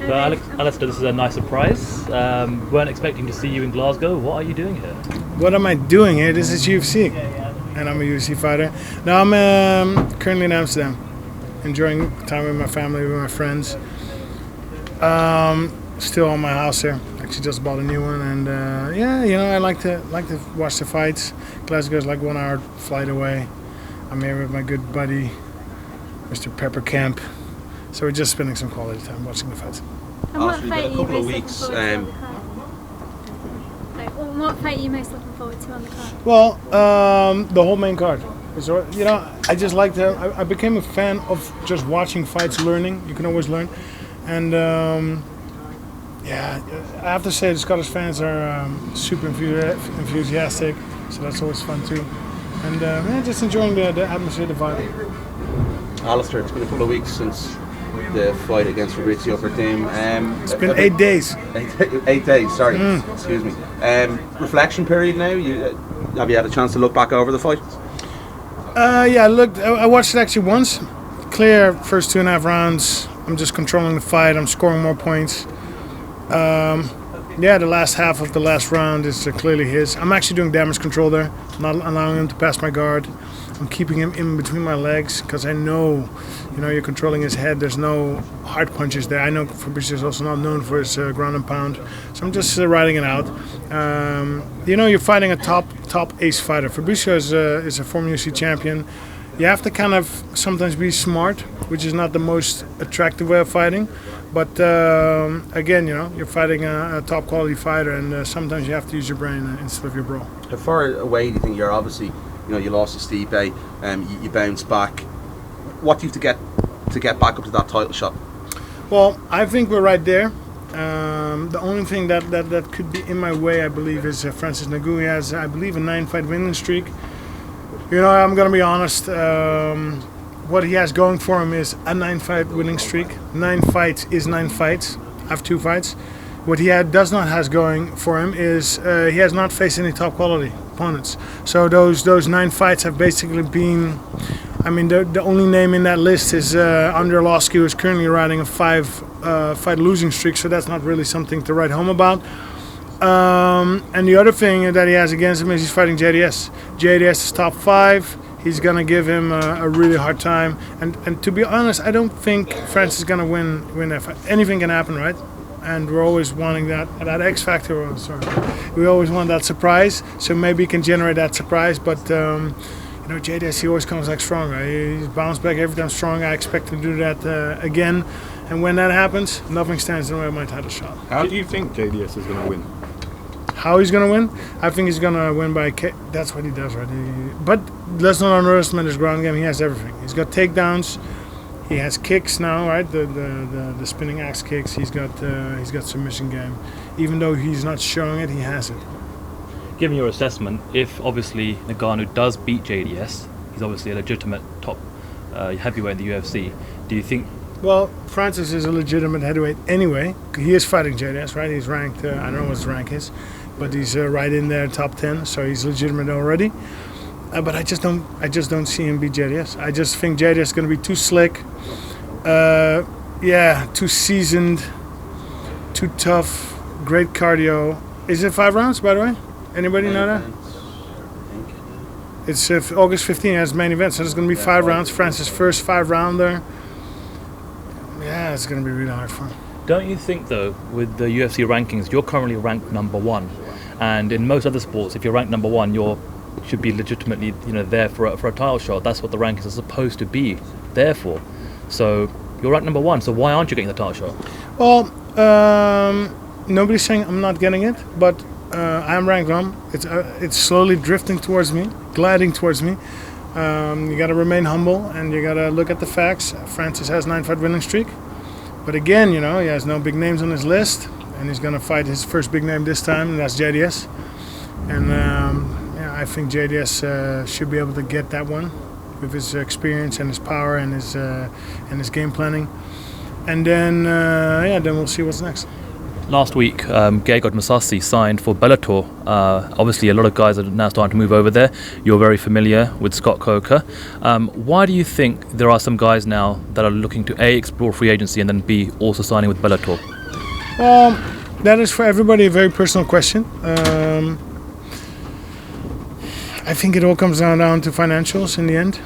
Well, Alistair, this is a nice surprise. Weren't expecting to see you in Glasgow. What are you doing here? What am I doing here? This is UFC, and I'm a UFC fighter. Now I'm currently in Amsterdam, enjoying time with my family, with my friends. Still on my house here. Actually, just bought a new one, and I like to watch the fights. Glasgow's like 1 hour flight away. I'm here with my good buddy, Mr. Peppercamp. So we're just spending some quality time watching the fights. And what fight are you most looking forward to on the card? What fight are you most looking forward to on the card? Well, the whole main card. So, I just like to. I became a fan of just watching fights, learning. You can always learn, and I have to say the Scottish fans are super enthusiastic. So that's always fun too, and just enjoying the atmosphere, the vibe. Alistair, it's been a couple of weeks since the fight against Fabrizio Overeem. It's been 8 days. 8 days, sorry. Excuse me. Reflection period now. Have you had a chance to look back over the fight? I watched it actually once. Clear first 2.5 rounds. I'm just controlling the fight. I'm scoring more points. The last half of the last round is clearly his. I'm actually doing damage control there. I'm not allowing him to pass my guard. I'm keeping him in between my legs because I know, you're controlling his head. There's no hard punches there. I know Fabrizio is also not known for his ground and pound. So I'm just riding it out. You're fighting a top ace fighter. Fabrizio is a former UFC champion. You have to kind of sometimes be smart, which is not the most attractive way of fighting. But again, you're fighting a top quality fighter, and sometimes you have to use your brain instead of your brawl. How far away do you think you're? Obviously, you lost to Stipe, you bounced back. What do you have to get back up to that title shot? Well, I think we're right there. The only thing that could be in my way, I believe, is Francis Ngannou. He has, I believe, a 9-fight winning streak. I'm going to be honest. What he has going for him is a 9-fight winning streak. 9 fights is 9 fights. I have 2 fights. What he does not has going for him is he has not faced any top quality opponents. So those 9 fights have basically been. I mean, the only name in that list is Andrei Arlovski, who is currently riding a 5-fight losing streak. So that's not really something to write home about. And the other thing that he has against him is he's fighting JDS. JDS is top 5. He's going to give him a really hard time. And to be honest, I don't think Francis is going to win that fight. Anything can happen, right? And we're always wanting that X factor. We always want that surprise. So maybe he can generate that surprise. But, JDS, he always comes back stronger. He's bounced back every time stronger. I expect him to do that again. And when that happens, nothing stands in the way of my title shot. How do you think JDS is going to win? How he's going to win? I think he's going to win by that's what he does, right? But let's not underestimate his ground game. He has everything. He's got takedowns. He has kicks now, right? The spinning axe kicks. He's got submission game. Even though he's not showing it, he has it. Given your assessment, if obviously Ngannou does beat JDS, he's obviously a legitimate top heavyweight in the UFC. Do you think? Well, Francis is a legitimate heavyweight anyway. He is fighting JDS, right? He's ranked. I don't know what his rank is, but he's right in there, top 10. So he's legitimate already. But I just don't see him beat JDS. I just think JDS is going to be too slick, too seasoned, too tough, great cardio. Is it 5 rounds, by the way? Anybody know that? It's August 15th as main event, so there's going to be 5 rounds. Francis' first 5-rounder. Yeah, it's going to be really hard for him. Don't you think, though, with the UFC rankings, you're currently ranked number 1, and in most other sports, if you're ranked number 1, you should be legitimately, there for a title shot. That's what the rankings are supposed to be there for. So you're ranked number 1. So why aren't you getting the title shot? Well, nobody's saying I'm not getting it, but I'm ranked 1. It's slowly drifting towards me, gliding towards me. You got to remain humble, and you got to look at the facts. Francis has 9-fight winning streak, but again, he has no big names on his list, and he's going to fight his first big name this time, and that's JDS. And I think JDS should be able to get that one with his experience and his power and his game planning. And then we'll see what's next. Last week, Gegard Mousasi signed for Bellator. Obviously, a lot of guys are now starting to move over there. You're very familiar with Scott Coker. Why do you think there are some guys now that are looking to A, explore free agency, and then B, also signing with Bellator? Well, that is for everybody a very personal question. I think it all comes down to financials in the end.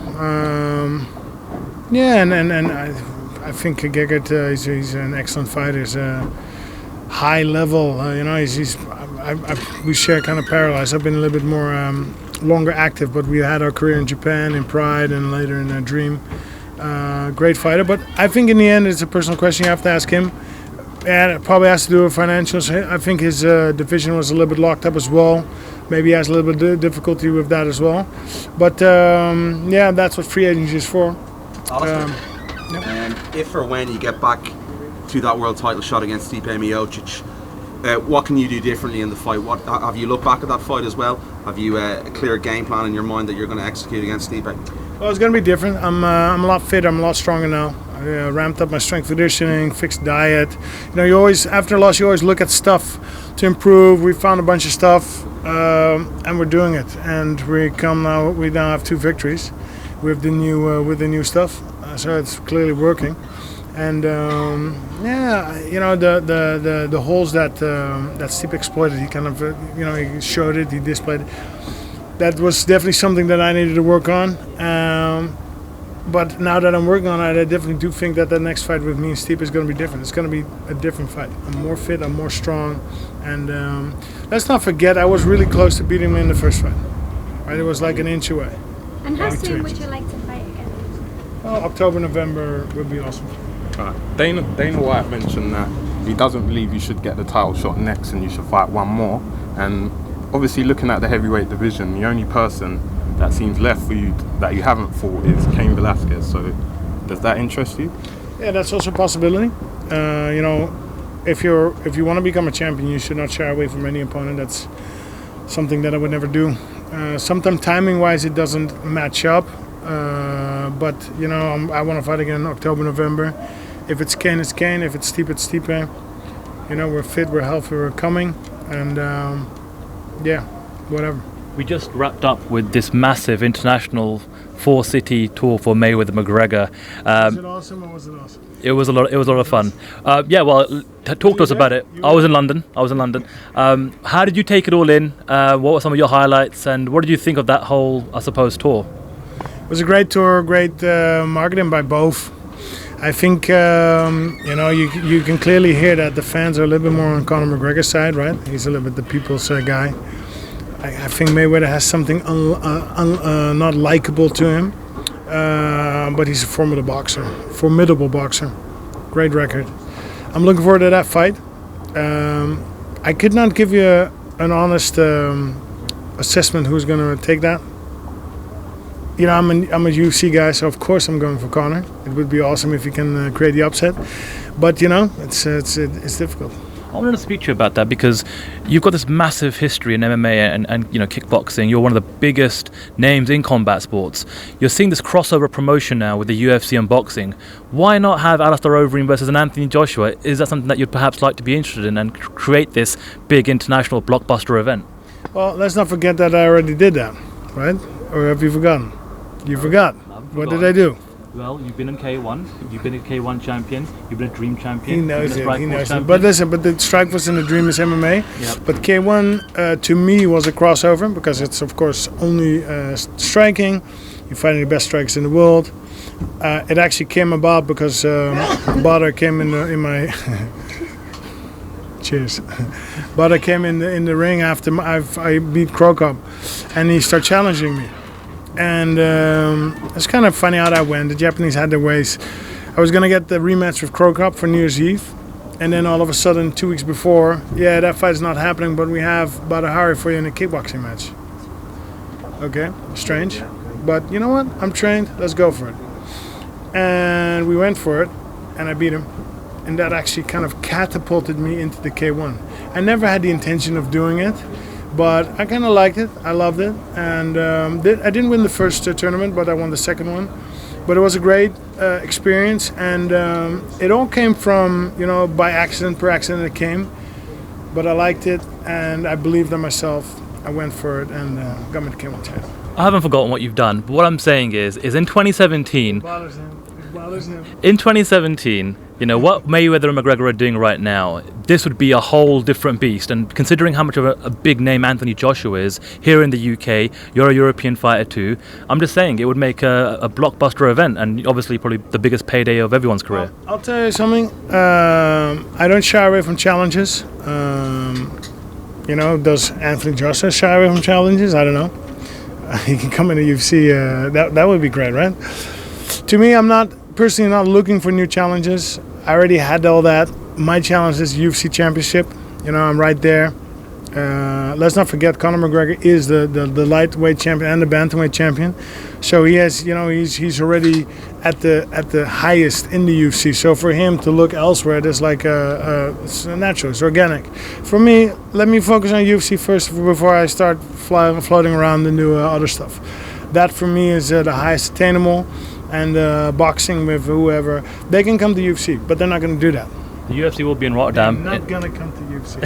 Yeah, and I think Gegard, he's an excellent fighter. He's a high level. We share kind of parallels. I've been a little bit more longer active, but we had our career in Japan, in Pride, and later in Dream. Great fighter, but I think in the end it's a personal question. You have to ask him. And it probably has to do with financials. I think his division was a little bit locked up as well. Maybe he has a little bit of difficulty with that as well. But yeah, that's what free agency is for. Alistair, if or when you get back to that world title shot against Stipe Miocic, what can you do differently in the fight? What have you looked back at that fight as well? Have you a clear game plan in your mind that you're going to execute against Stipe? Well, it's going to be different. I'm a lot fitter. I'm a lot stronger now. I ramped up my strength conditioning, fixed diet. You always, after a loss, you always look at stuff to improve. We found a bunch of stuff, and we're doing it. And we now have 2 victories with the new stuff. So it's clearly working. And yeah, the holes that Stipe exploited, he kind of he showed it, he displayed it. That was definitely something that I needed to work on. But now that I'm working on it, I definitely do think that the next fight with me and Stipe is going to be different. It's going to be a different fight. I'm more fit, I'm more strong. And let's not forget, I was really close to beating him in the first fight. Right? It was like an inch away. And how soon would you like to fight again? Oh, October, November would be awesome. Dana White mentioned that he doesn't believe you should get the title shot next and you should fight one more. And obviously, looking at the heavyweight division, the only person that seems left for you that you haven't fought is Cain Velasquez. So, does that interest you? Yeah, that's also a possibility. If you want to become a champion, you should not shy away from any opponent. That's something that I would never do. Sometimes timing-wise, it doesn't match up. But I want to fight again in October, November. If it's Cain, it's Cain. If it's Stipe, it's Stipe. We're fit, we're healthy, we're coming, and yeah, whatever. We just wrapped up with this massive international 4-city tour for Mayweather McGregor. Was it awesome or was it awesome? It was a lot of fun. Yeah, well, talk to us about it. I was in London. How did you take it all in? What were some of your highlights, and what did you think of that whole, I suppose, tour? It was a great tour, great marketing by both. I think you can clearly hear that the fans are a little bit more on Conor McGregor's side, right? He's a little bit the people's guy. I think Mayweather has something not likable to him, but he's a formidable boxer. Great record. I'm looking forward to that fight. I could not give you an honest assessment who's going to take that. I'm a UFC guy, so of course I'm going for Conor. It would be awesome if he can create the upset, but it's difficult. I wanted to speak to you about that because you've got this massive history in MMA and kickboxing. You're one of the biggest names in combat sports. You're seeing this crossover promotion now with the UFC and boxing. Why not have Alistair Overeem versus an Anthony Joshua? Is that something that you'd perhaps like to be interested in and create this big international blockbuster event? Well, let's not forget that I already did that, right? Or have you forgotten? You forgot. What did I do? Well, you've been in K1, you've been a K1 champion, you've been a Dream champion. He knows it. But listen, but the Strikeforce and the Dream is MMA. Yep. But K1 to me was a crossover because it's of course only striking. You're fighting the best strikers in the world. It actually came about because Badr came in my. Cheers. Badr came in the ring after I beat Krokop, and he started challenging me. And it's kind of funny how that went. The Japanese had their ways. I was going to get the rematch with Krokop for New Year's Eve. And then all of a sudden, 2 weeks before, that fight's not happening, but we have Badr Hari for you in a kickboxing match. Okay, strange. But you know what? I'm trained. Let's go for it. And we went for it, and I beat him. And that actually kind of catapulted me into the K1. I never had the intention of doing it. But I kind of liked it. I loved it, and I didn't win the first tournament, but I won the second one. But it was a great experience, and it all came from by accident. Per accident, it came. But I liked it, and I believed in myself. I went for it, and got me the K1 title. I haven't forgotten what you've done. But what I'm saying is in 2017. It bothers him. In 2017, You know, what Mayweather and McGregor are doing right now, this would be a whole different beast. And considering how much of a big name Anthony Joshua is here in the UK, you're a European fighter too. I'm just saying it would make a blockbuster event, and obviously probably the biggest payday of everyone's career. I'll tell you something. I don't shy away from challenges. You know, does Anthony Joshua shy away from challenges? I don't know. He can come in the UFC. That would be great, right? To me, I'm not personally not looking for new challenges. I already had all that. My challenge is UFC Championship. You know, I'm right there. Let's not forget, Conor McGregor is the lightweight champion and the bantamweight champion. So he has, you know, he's already at the highest in the UFC. So for him to look elsewhere, it's like it's natural, it's organic. For me, let me focus on UFC first before I start floating around and do other stuff. That for me is the highest attainable. And boxing with whoever, they can come to UFC, but they're not going to do that. The UFC will be in Rotterdam. They're not going to come to UFC.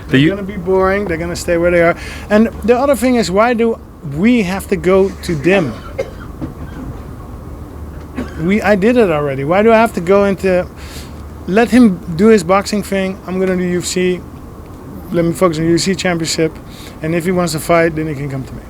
They're going to be boring. They're going to stay where they are. And the other thing is, why do we have to go to them? I did it already. Why do I have to go into? Let him do his boxing thing. I'm going to do UFC. Let me focus on UFC Championship. And if he wants to fight, then he can come to me.